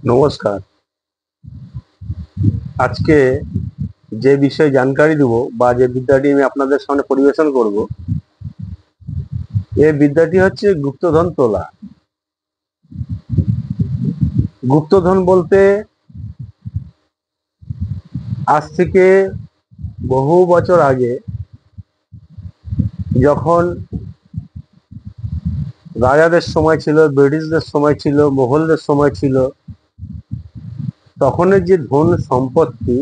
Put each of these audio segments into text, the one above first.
নমস্কার। আজকে যে বিষয়ে জানকারি দেব বা যে বিদ্যাটি আমি আপনাদের সামনে পরিবেশন করব, এই বিদ্যাটি হচ্ছে গুপ্তধন তোলা। গুপ্তধন বলতে আজ থেকে বহু বছর আগে, যখন রাজাদের সময় ছিল, ব্রিটিশদের সময় ছিল, মোগলদের সময় ছিল, তখনের যে ধন সম্পত্তি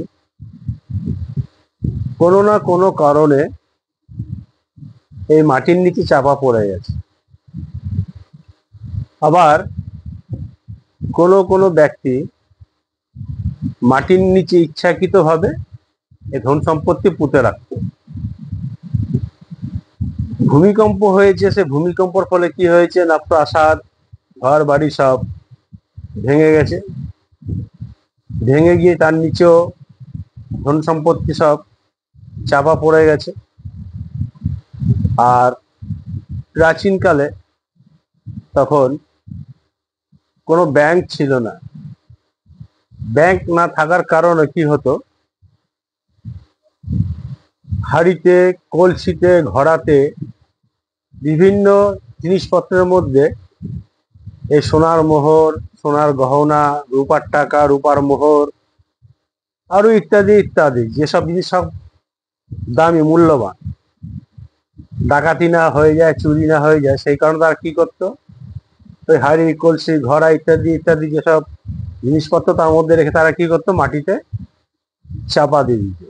কোনো না কোনো কারণে এই মাটির নিচে চাপা পড়ে গেছে। আবার কোনো কোনো ব্যক্তি মাটির নিচে ইচ্ছাকৃতভাবে এই ধন সম্পত্তি পুঁতে রাখতো। ভূমিকম্প হয়েছে, সে ভূমিকম্পর ফলে কি হয়েছে না, প্রাসাদ, ঘর বাড়ি সব ভেঙে গেছে। ভেঙে গিয়ে তার নিচেও ধন সম্পত্তি সব চাপা পড়ে গেছে। আর প্রাচীনকালে তখন কোনো ব্যাংক ছিল না। ব্যাংক না থাকার কারণে কি হতো, হাড়িতে, কলসিতে, ঘড়াতে বিভিন্ন জিনিসপত্রের মধ্যে এই সোনার মোহর, সোনার গহনা, রূপার টাকা, রূপার মোহর, আরো ইত্যাদি ইত্যাদি যেসব জিনিস সব দামি, মূল্যবান, ডাকাতি না হয়ে যায়, চুরি না হয়ে যায়, সেই কারণে তারা কি করতো, ওই হাড়ি, কলসি, ঘড়া ইত্যাদি ইত্যাদি যেসব জিনিসপত্র তার মধ্যে রেখে তারা কি করতো, মাটিতে চাপা দিয়ে দিত।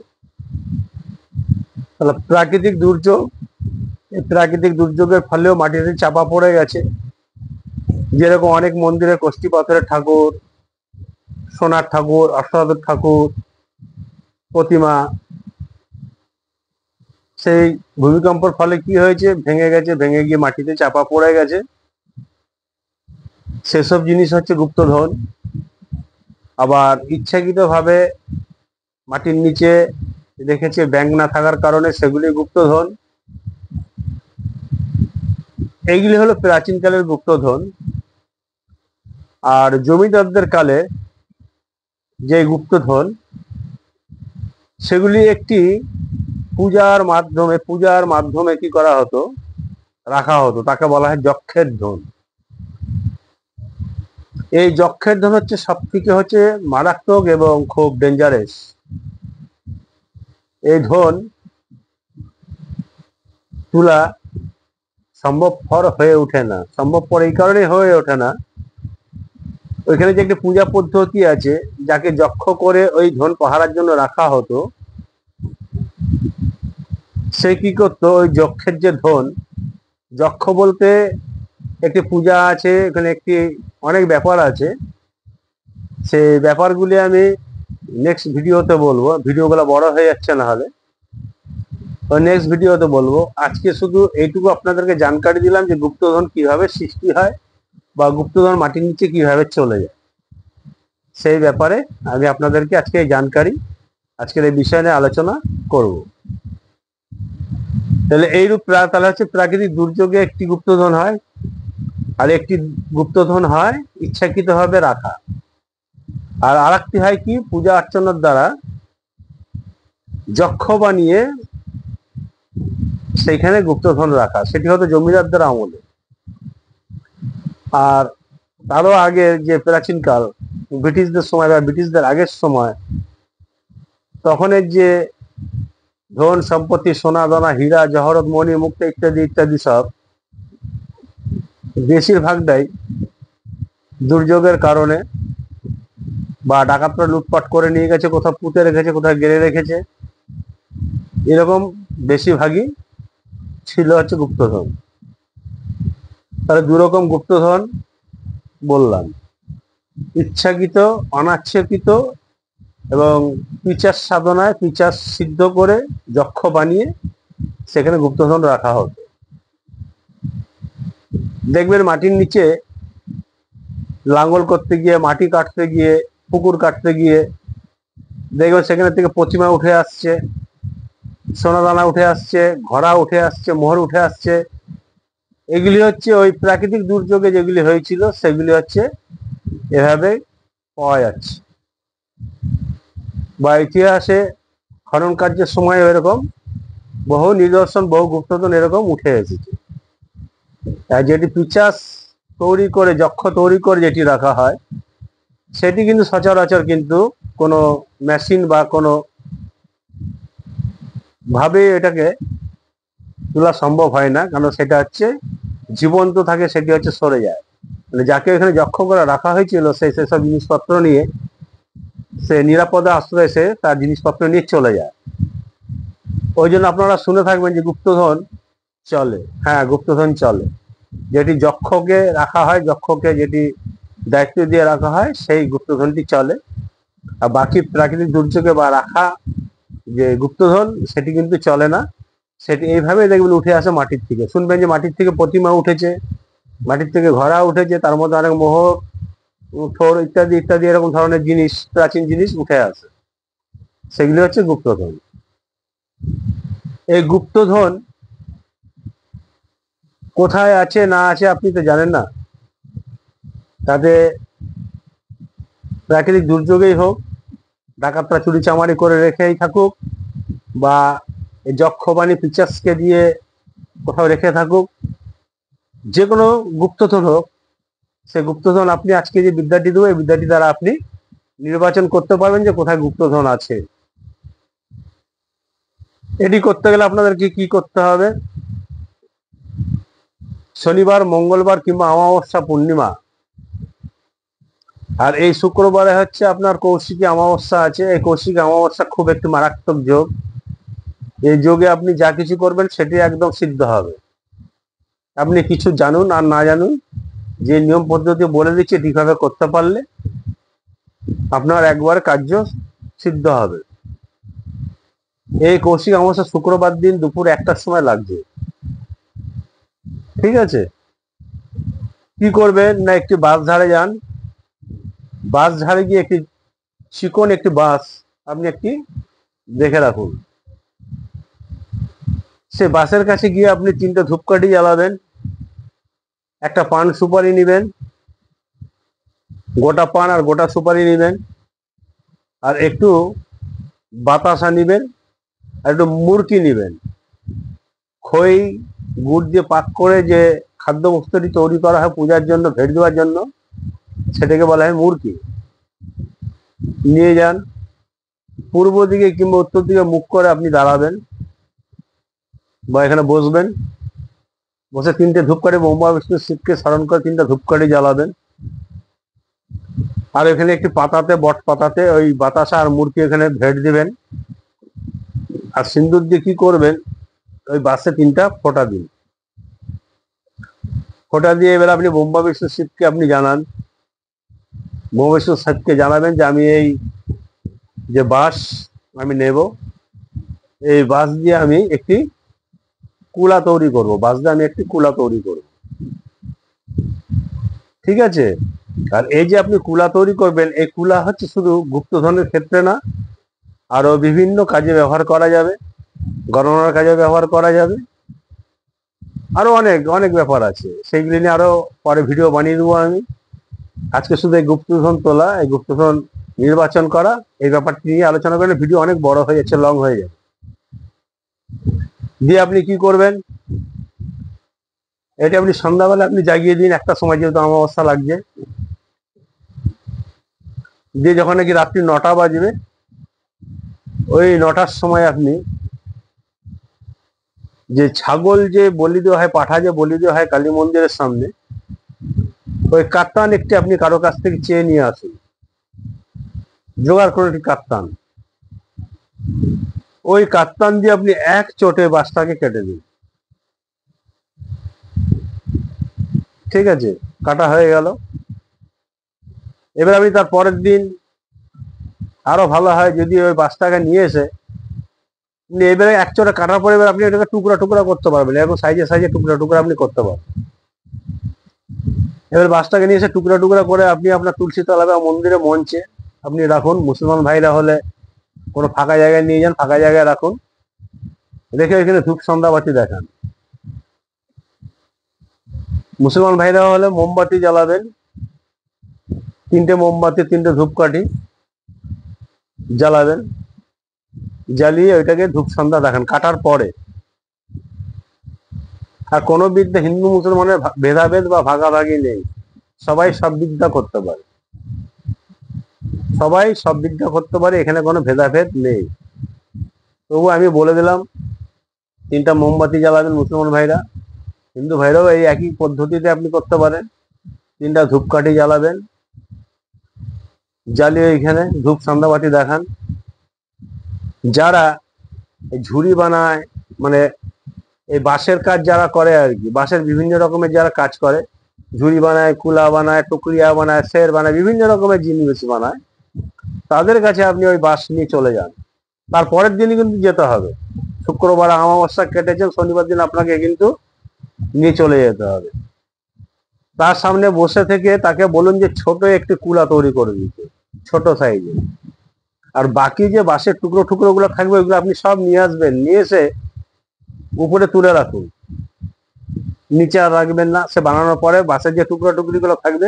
তাহলে প্রাকৃতিক দুর্যোগ, এই প্রাকৃতিক দুর্যোগের ফলেও মাটিতে চাপা পড়ে গেছে। যেরকম অনেক মন্দিরে কষ্টি পাথরের ঠাকুর, সোনার ঠাকুর, অষ্টধাতুর ঠাকুর, প্রতিমা, সেই ভূমিকম্পের ফলে কি হয়েছে, ভেঙে গেছে, ভেঙে গিয়ে মাটিতে চাপা পড়ে গেছে। সেসব জিনিস হচ্ছে গুপ্তধন। আবার ইচ্ছাকৃতভাবে মাটির নিচে রেখেছে ব্যাংক না থাকার কারণে, সেগুলি গুপ্তধন। এইগুলি হলো প্রাচীনকালের গুপ্তধন। আর জমিদারদের কালে যে গুপ্তধন, সেগুলি একটি পূজার মাধ্যমে কি করা হতো, রাখা হতো। তাকে বলা হয় যক্ষের ধন। এই যক্ষের ধন হচ্ছে সব থেকে মারাত্মক এবং খুব ডেঞ্জারাস। এই ধন তুলা সম্ভবপর হয়ে ওঠে না। সম্ভবপর এই কারণে হয়ে ওঠে না, ওইখানে যে একটি পূজা পদ্ধতি আছে, যাকে যক্ষ করে ওই ধন পাহারার জন্য রাখা হতো, সে কি করতো, ওই যক্ষের যে ধন, যক্ষ বলতে একটি পূজা আছে, এখানে একটি অনেক ব্যাপার আছে। সেই ব্যাপারগুলি আমি নেক্সট ভিডিওতে বলবো, ভিডিওগুলো বড় হয়ে যাচ্ছে না হলে, ওই নেক্সট ভিডিওতে বলবো। আজকে শুধু এইটুকু আপনাদেরকে জানকারি দিলাম যে গুপ্তধন কিভাবে সৃষ্টি হয় বা গুপ্তধন মাটির নিচে কিভাবে চলে যায়, সেই ব্যাপারে আমি আপনাদেরকে আজকে এই জানকারি, আজকের এই বিষয় নিয়ে আলোচনা করব। তাহলে তাহলে হচ্ছে প্রাকৃতিক দুর্যোগে একটি গুপ্তধন হয়, আর একটি গুপ্তধন হয় ইচ্ছাকৃতভাবে রাখা। আর আরেকটি হয় কি, পূজা অর্চনার দ্বারা যক্ষ বানিয়ে সেইখানে গুপ্তধন রাখা, সেটি হতো জমিদারদের আমলে। আর তারও আগে যে প্রাচীনকাল, ব্রিটিশদের সময় বা ব্রিটিশদের আগের সময়, তখনের যে ধন সম্পত্তি, সোনা দানা, হীরা জহরত, মণি মুক্তা ইত্যাদি ইত্যাদি সব বেশিরভাগটাই দুর্যোগের কারণে বা ডাকাতরা লুটপাট করে নিয়ে গেছে, কোথাও পুঁতে রেখেছে, কোথাও গেড়ে রেখেছে, এরকম বেশিরভাগই ছিল হচ্ছে গুপ্তধন। তাহলে দুরকম গুপ্তধন বললাম, ইচ্ছাকৃত, অনাচ্ছাকৃত এবং পিচার সাধনায়, পিচার সিদ্ধ করে যক্ষ বানিয়ে সেখানে গুপ্তধন রাখা হতো। দেখবেন মাটির নিচে লাঙ্গল করতে গিয়ে, মাটি কাটতে গিয়ে, পুকুর কাটতে গিয়ে দেখবেন সেখানে থেকে প্রতিমা উঠে আসছে, সোনাদানা উঠে আসছে, ঘোড়া উঠে আসছে, মোহর উঠে আসছে। এগুলি হচ্ছে ওই প্রাকৃতিক দুর্যোগে যেগুলি হয়েছিল, সেগুলি হচ্ছে এভাবে পাওয়া যাচ্ছে, বা ইতিহাসে খনন কার্যের সময় এরকম বহু নিদর্শন, বহু গুপ্তধন এরকম উঠে এসেছে। আর যেটি পিচাস তৈরি করে, যক্ষ তৈরি করে যেটি রাখা হয়, সেটি কিন্তু সচরাচর কিন্তু কোনো মেশিন বা কোনো ভাবে এটাকে তোলা সম্ভব হয় না, কারণ সেটা হচ্ছে জীবন্ত থাকে, সেটি হচ্ছে সরে যায়। মানে যাকে এখানে যক্ষ করে রাখা হয়েছিল, সেসব জিনিসপত্র নিয়ে সে নিরাপদে আশ্রয়, সে তার জিনিসপত্র নিয়ে চলে যায়। ওই জন্য আপনারা শুনে থাকবেন যে গুপ্তধন চলে। হ্যাঁ, গুপ্তধন চলে। যেটি যক্ষকে রাখা হয়, যক্ষকে যেটি দায়িত্ব দিয়ে রাখা হয়, সেই গুপ্তধনটি চলে। আর বাকি প্রাকৃতিক দুর্যোগে বা রাখা যে গুপ্তধন, সেটি কিন্তু চলে না। সেটি এইভাবে দেখবেন উঠে আসে মাটির থেকে। শুনবেন যে মাটির থেকে প্রতিমা উঠেছে, মাটির থেকে ঘোড়া উঠেছে, তার মধ্যে অনেক মোহর, থোর ইত্যাদি ইত্যাদি এরকম ধরনের জিনিস, প্রাচীন জিনিস উঠে আসে। সেগুলি হচ্ছে গুপ্তধন। এই গুপ্তধন কোথায় আছে না আছে আপনি তো জানেন না। তাতে প্রাকৃতিক দুর্যোগেই হোক, ডাকাতরা চুরি চামারি করে রেখেই থাকুক, বা এই যক্ষবাণী পিচাসকে দিয়ে কোথাও রেখে থাকুক, যে কোনো গুপ্তধন হোক, সে গুপ্তধন আপনি আজকে যে বিদ্যাটি দেবো, এই বিদ্যাটি দ্বারা আপনি নির্বাচন করতে পারবেন যে কোথায় গুপ্তধন আছে। এটি করতে গেলে আপনাদেরকে কি করতে হবে? শনিবার, মঙ্গলবার কিংবা অমাবস্যা, পূর্ণিমা, আর এই শুক্রবারে হচ্ছে আপনার কৌশিকী অমাবস্যা আছে। এই কৌশিকী অমাবস্যা খুব একটি মারাত্মক যোগ। এই যোগে আপনি যা কিছু করবেন সেটি একদম সিদ্ধ হবে। আপনি কিছু জানুন আর না জানুন, যে নিয়ম পদ্ধতি বলে দিচ্ছে ঠিকভাবে করতে পারলে আপনার একবার কার্য সিদ্ধ হবে। এই কৌশিক অমাবস্যা শুক্রবার দিন দুপুর 1টার সময় লাগছে। ঠিক আছে? কি করবেন না, একটি বাঁশ ঝাড়ে যান। বাঁশ ঝাড়ে গিয়ে একটি চিকন একটি বাঁশ আপনি একটি দেখে রাখুন। সে বাঁশের কাছে গিয়ে আপনি 3টে ধূপকাঠি জ্বালাবেন, একটা পান সুপারি নিবেন, গোটা পান আর গোটা সুপারি নিবেন, আর একটু বাতাসা নিবেন, আর একটু মুরকি নিবেন। খই গুড় দিয়ে পাক করে যে খাদ্য বস্তুটি তৈরি করা হয় পূজার জন্য, ভেট দেওয়ার জন্য, সেটাকে বলা হয় মুরকি। নিয়ে যান, পূর্ব দিকে কিংবা উত্তর দিকে মুখ করে আপনি দাঁড়াবেন বা এখানে বসবেন। বসে 3টে ধূপকাঠি, ব্রহ্মা বিষ্ণু শিবকে স্মরণ করে 3টা ধূপকাঠি জ্বালাবেন। আর এখানে একটি পাতাতে, বট পাতাতে ওই বাতাসা আর মূর্তি এখানে ভেট দিবেন। আর সিন্দুর দিয়ে কি করবেন, ওই বাসে 3টা ফোঁটা দিন। ফোঁটা দিয়ে এবার আপনি ব্রহ্মা বিষ্ণু শিবকে আপনি জানান। ব্রহ্মা বিষ্ণু শিবকে জানাবেন যে আমি এই যে বাঁশ আমি নেব, এই বাঁশ দিয়ে আমি একটি কুলা তৈরি করব, বাঁশ দিয়ে আমি একটি কুলা তৈরি করব। ঠিক আছে? আর এই যে আপনি কুলা তৈরি করবেন, এই কুলা হচ্ছে শুধু গুপ্তধনের ক্ষেত্রে না, আরো বিভিন্ন কাজে ব্যবহার করা যাবে, গণনার কাজে ব্যবহার করা যাবে, আরো অনেক অনেক ব্যাপার আছে। সেইগুলি নিয়ে আরো পরে ভিডিও বানিয়ে দেবো আমি। আজকে শুধু এই গুপ্তধন তোলা, এই গুপ্তধন নির্বাচন করা, এই ব্যাপারটি নিয়ে আলোচনা করলে ভিডিও অনেক বড় হয়ে যাচ্ছে, লং হয়ে যাবে। দিয়ে আপনি কি করবেন, এটা আপনি সন্ধ্যাবেলা আপনি জাগিয়ে দিন, 1টার সময়, যেহেতু অমাবস্যা লাগছে। দিয়ে যখন নাকি রাত্রি 9টা বাজবে, ওই 9টার সময় আপনি যে ছাগল যে বলি দেওয়া হয়, পাঠা যে বলি দেওয়া হয় কালী মন্দিরের সামনে, ওই কাত্তান একটি আপনি কারো কাছ থেকে চেয়ে নিয়ে আসুন। জোগাড় করে একটি কাত্তান, ওই কাত্তান দিয়ে আপনি এক চোটে বাঁশটাকে কেটে দিন। ঠিক আছে? কাটা হয়ে গেল। এবার আপনি তার পরের দিন আরো ভালো হয় যদি ওই বাঁশটাকে নিয়ে এসে এবারে এক চোটে কাটার পরে এবার আপনি এটাকে টুকরা টুকরা করতে পারবেন, এরকম সাইজে সাইজে টুকরা টুকরা আপনি করতে পারবেন। এবার বাঁশটাকে নিয়ে এসে টুকরা টুকরা করে আপনি আপনার তুলসী তলা বা মন্দিরে মঞ্চে আপনি রাখুন। মুসলমান ভাইরা হলে কোনো ফাঁকা জায়গায় নিয়ে যান, ফাঁকা জায়গায় রাখুন, রেখে এখানে ধূপ সন্ধ্যাবাতি দেখান। মুসলমান ভাইরা হলে মোমবাতি জ্বালাবেন, তিনটে মোমবাতি, তিনটে ধূপকাঠি জ্বালাবেন, জ্বালিয়ে ওইটাকে ধূপ সন্ধ্যা দেখান কাটার পরে। আর কোনো বিদ্যা হিন্দু মুসলমানের ভেদাভেদ বা ভাগাভাগি নেই, সবাই সব বিদ্যা করতে পারে, সবাই সব বিদ্যা করতে পারে, এখানে কোনো ভেদাভেদ নেই। তবু আমি বলে দিলাম, তিনটা মোমবাতি জ্বালাবেন মুসলমান ভাইরা, হিন্দু ভাইরাও এই একই পদ্ধতিতে আপনি করতে পারেন। তিনটা ধূপকাঠি জ্বালাবেন, জ্বালিয়ে এখানে ধূপ সন্ধ্যাবাতি দেখান। যারা ঝুড়ি বানায়, মানে এই বাঁশের কাজ যারা করে আর কি, বাঁশের বিভিন্ন রকমের যারা কাজ করে, ঝুড়ি বানায়, কুলা বানায়, টুকরিয়া বানায়, সের বানায়, বিভিন্ন রকমের জিনিস বানায়, তাদের কাছে আপনি ওই বাঁশ নিয়ে চলে যান। তারপরের দিনই কিন্তু যেতে হবে, শুক্রবার অমাবস্যা কেটেছেন, শনিবার দিন আপনাকে কিন্তু নিয়ে চলে যেতে হবে। তার সামনে বসে থেকে তাকে বলুন যে ছোট একটি কুলা তৈরি করে দিতে, ছোট সাইজে। আর বাকি যে বাঁশের টুকরো টুকরো গুলো থাকবে ওইগুলো আপনি সব নিয়ে আসবেন, নিয়ে এসে উপরে তুলে রাখুন, নিচে আর রাখবেন না। সে বানানোর পরে বাঁশের যে টুকরো টুকরি গুলো থাকবে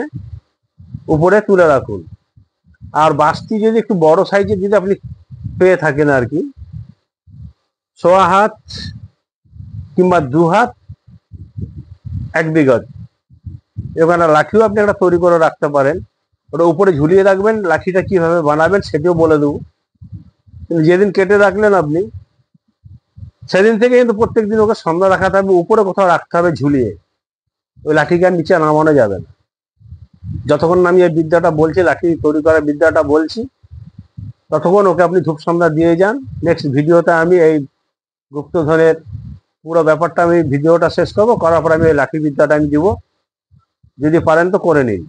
উপরে তুলে রাখুন। আর বাঁশটি যদি একটু বড় সাইজের যদি আপনি পেয়ে থাকেন আর কি, 1.5 হাত কিংবা 2 হাত, 1 বিঘত, এখানে লাঠিও আপনি একটা তৈরি করে রাখতে পারেন, ওটা উপরে ঝুলিয়ে রাখবেন। লাঠিটা কিভাবে বানাবেন সেটিও বলে দেবো। কিন্তু যেদিন কেটে রাখলেন আপনি, সেদিন থেকে কিন্তু প্রত্যেকদিন ওকে সন্ধ্যা রাখাতে হবে, উপরে কোথাও রাখতে হবে ঝুলিয়ে, ওই লাঠিকে আর নিচে নামানো যাবে না। যতক্ষণ আমি এই বিদ্যাটা বলছি, লাঠি তৈরি করার বিদ্যাটা বলছি, ততক্ষণ ওকে আপনি ধূপ সন্ধ্যা দিয়ে যান। নেক্সট ভিডিওতে আমি এই গুপ্তধনের পুরো ব্যাপারটা আমি ভিডিওটা শেষ করবো, করার পর আমি এই লাঠি বিদ্যাটা আমি দিব, যদি পারেন তো করে নিন।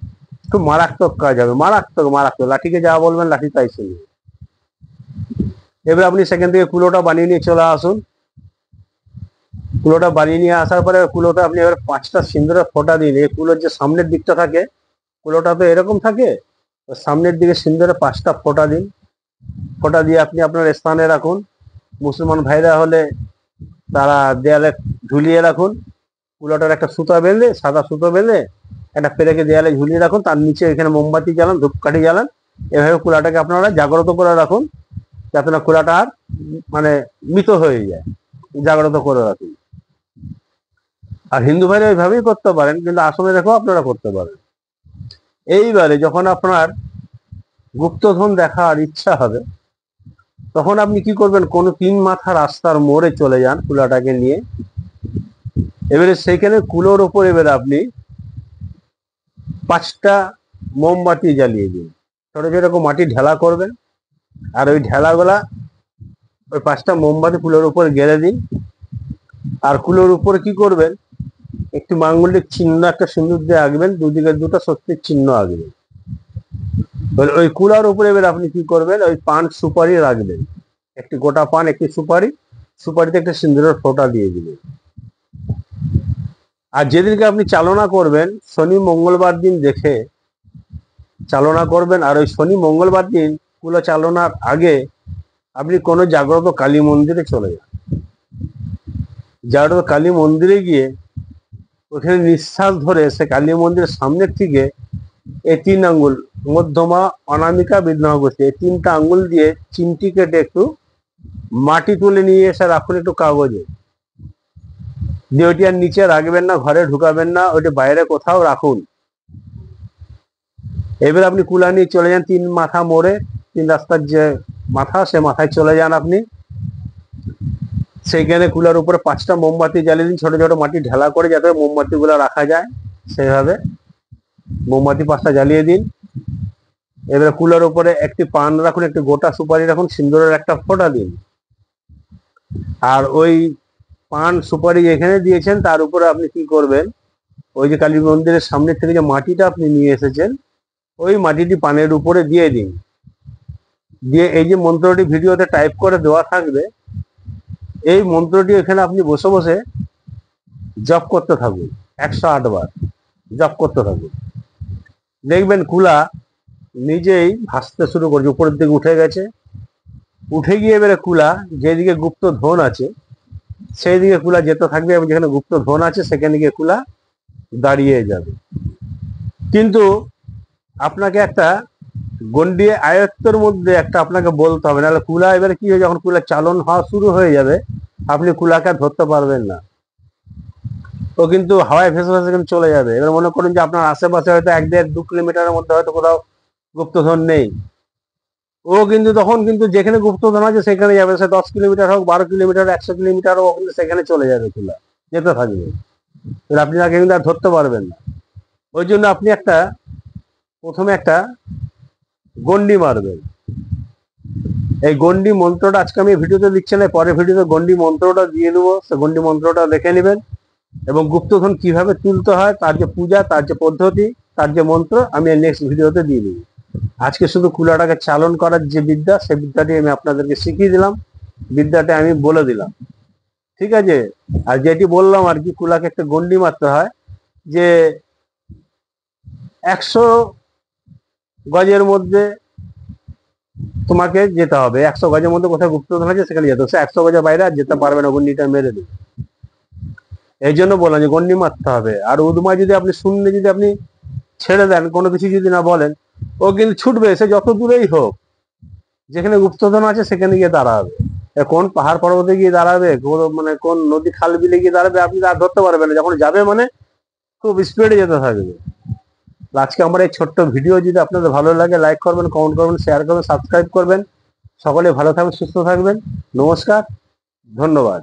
খুব মারাত্মক কাজ হবে, মারাত্মক মারাত্মক। লাঠিকে যা বলবেন লাঠি তাই শুনবে। এবার আপনি সেখান থেকে কুলোটা বানিয়ে নিয়ে চলে আসুন। কুলোটা বানিয়ে নিয়ে আসার পরে কুলোটা আপনি এবার 5টা সিন্দুরের ফোঁটা দিন। এই কুলোর যে সামনের দিকটা থাকে, কুলোটা তো এরকম থাকে, সামনের দিকে সিন্দুরে 5টা ফোঁটা দিন। ফোঁটা দিয়ে আপনি আপনার স্থানে রাখুন। মুসলমান ভাইরা হলে তারা দেয়ালে ঝুলিয়ে রাখুন। কুলোটার একটা সুতা বেঁধে, সাদা সুতো বেঁধে একটা পেরেকে দেয়ালে ঝুলিয়ে রাখুন, তার নিচে এখানে মোমবাতি জ্বালান, ধূপকাঠি জ্বালান। এভাবে কুলাটাকে আপনারা জাগ্রত করে রাখুন, যাতে না কুলাটা আর মানে মৃত হয়ে যায়, জাগ্রত করে রাখুন। আর হিন্দু ভাইরা এইভাবেই করতে পারেন, কিন্তু আসলে দেখো আপনারা করতে পারেন। এইবারে যখন আপনার গুপ্তধন দেখার ইচ্ছা হবে, তখন আপনি কি করবেন, কোনো 3 মাথা রাস্তার মোড়ে চলে যান কুলাটাকে নিয়ে। এবারে সেখানে কুলোর উপর এবারে আপনি 5টা মোমবাতি জ্বালিয়ে দিন। ছোট ছোট মাটি ঢেলা করবেন, আর ওই ঢেলাগুলা ওই 5টা মোমবাতি কুলোর উপর গেড়ে দিন। আর কুলোর উপর কি করবেন, একটু মাঙ্গলিক চিহ্ন একটা সিন্দুর দিয়ে আঁকবেন, দুদিকে 2টা স্বস্তির চিহ্ন আঁকবেন। ওই কুলার উপরে এবার আপনি কি করবেন, ওই পান সুপারি রাখবেন, একটি গোটা পান, একটি সুপারি, সুপারিতে একটা সিন্দুরের ফোঁটা দিয়ে দিবেন। আর যেদিনকে আপনি চালনা করবেন, শনি মঙ্গলবার দিন দেখে চালনা করবেন। আর ওই শনি মঙ্গলবার দিন কুলো চালনার আগে আপনি কোনো জাগ্রত কালী মন্দিরে চলে যান। জাগ্রত কালী মন্দিরে গিয়ে ওখানে নিঃশ্বাস ধরে সে কালী মন্দিরের সামনের থেকে এই 3 আঙ্গুল, মধ্যমা, অনামিকা, বৃদ্ধমাগোষ্ঠী, এই 3টা আঙ্গুল দিয়ে চিমটি কেটে একটু মাটি তুলে নিয়ে এসে রাখুন একটু কাগজে দিয়ে। ওইটি আর নিচে রাখবেন না, ঘরে ঢুকাবেন না, ওইটি বাইরে কোথাও রাখুন। এবার আপনি কুলা নিয়ে চলে যান 3 মাথা মোড়ে, 3 রাস্তার যে মাথা, সে মাথায় চলে যান আপনি। সেইখানে কুলার উপরে 5টা মোমবাতি জ্বালিয়ে দিন, ছোট ছোট মাটি ঢেলা করে, যাতে মোমবাতি গুলা রাখা যায় সেভাবে মোমবাতি 5টা জ্বালিয়ে দিন। এবারে কুলার উপরে একটি পান রাখুন, একটি গোটা সুপারি রাখুন, সিন্দুরের একটা ফোঁটা দিন। আর ওই পান সুপারি যেখানে দিয়েছেন তার উপরে আপনি কি করবেন, ওই যে কালী মন্দিরের সামনে থেকে যে মাটিটা আপনি নিয়ে এসেছেন, ওই মাটিটি পানের উপরে দিয়ে দিন। দিয়ে এই যে মন্ত্রটি ভিডিওতে টাইপ করে দেওয়া থাকবে, এই মন্ত্রটি এখানে আপনি বসে বসে জপ করতে থাকুন, 108 বার জপ করতে থাকুন। দেখবেন কুলা নিজেই ভাসতে শুরু করছে, উপরের দিকে উঠে গেছে। উঠে গিয়ে এবারে কুলা যেদিকে গুপ্ত ধন আছে সেই দিকে কুলা যেতে থাকবে, এবং যেখানে গুপ্ত ধন আছে সেখানে গিয়ে কুলা দাঁড়িয়ে যাবে। কিন্তু আপনাকে একটা গন্ডি আয়ত্তের মধ্যে একটা আপনাকে বলতে হবে, নাহলে কুলা এবারে কি হয়, যখন কুলা চালন হওয়া শুরু হয়ে যাবে আপনি কুলাকে আর ধরতে পারবেন না। ও কিন্তু হাওয়ায় ভেসে ভেসে কিন্তু চলে যাবে। এবার মনে করুন যে আপনার আশেপাশে হয়তো 1-1.5-2 কিলোমিটারের মধ্যে হয়তো কোথাও গুপ্তধন নেই, ও কিন্তু তখন কিন্তু যেখানে গুপ্তধন আছে সেখানে যাবে, সে 10 কিলোমিটার হোক, 12 কিলোমিটার, 100 কিলোমিটার, ও কিন্তু সেখানে চলে যাবে, কুলা যেতে থাকবে। এবার আপনি তাকে কিন্তু আর ধরতে পারবেন না। ওই জন্য আপনি প্রথমে একটা গন্ডি মারবেন। এই গন্ডি মন্ত্রটা আজকে আমি ভিডিওতে দিচ্ছি না, পরের ভিডিওতে গন্ডি মন্ত্রটা দিয়ে দেবো, সে গন্ডি মন্ত্রটা দেখে নেবেন। এবং গুপ্তধন কিভাবে তুলতে হয়, তার যে পূজা, তার যে পদ্ধতি, তার যে মন্ত্র, আমি নেক্সট ভিডিওতে দিয়ে দেবো। আজকে শুধু কুলাটাকে চালন করার যে বিদ্যা, সেই বিদ্যাটি আমি আপনাদেরকে শিখিয়ে দিলাম, বিদ্যাটা আমি বলে দিলাম, ঠিক আছে। আর যেটি বললাম আর কি, কুলাকে একটা গন্ডি মারতে হয়, যে 100 গজের মধ্যে তোমাকে যেতে হবে, 100 গজের মধ্যে কোথায় গুপ্তধন আছে সেখানে যেতে হবে, সে 100 গজের বাইরে আর যেতে পারবে না, গন্ডিটা মেরে দেবে। এই জন্য বললাম যে গন্ডি মারতে হবে। আর উদমা যদি আপনি শূন্য যদি আপনি ছেড়ে দেন, কোনো কিছু যদি না বলেন, ও কিন্তু ছুটবে, সে যত দূরেই হোক, যেখানে গুপ্তধন আছে সেখানে গিয়ে দাঁড়াবে। কোন পাহাড় পর্বতে গিয়ে দাঁড়াবে, মানে কোন নদী খাল বিলে গিয়ে দাঁড়াবে, আপনি আর ধরতে পারবেন না, যখন যাবে মানে খুব স্পিডে যেতে থাকবে। আজকে আমার এই ছোট্ট ভিডিও যদি আপনাদের ভালো লাগে, লাইক করবেন, কমেন্ট করবেন, শেয়ার করবেন, সাবস্ক্রাইব করবেন। সকলে ভালো থাকবেন, সুস্থ থাকবেন। নমস্কার, ধন্যবাদ।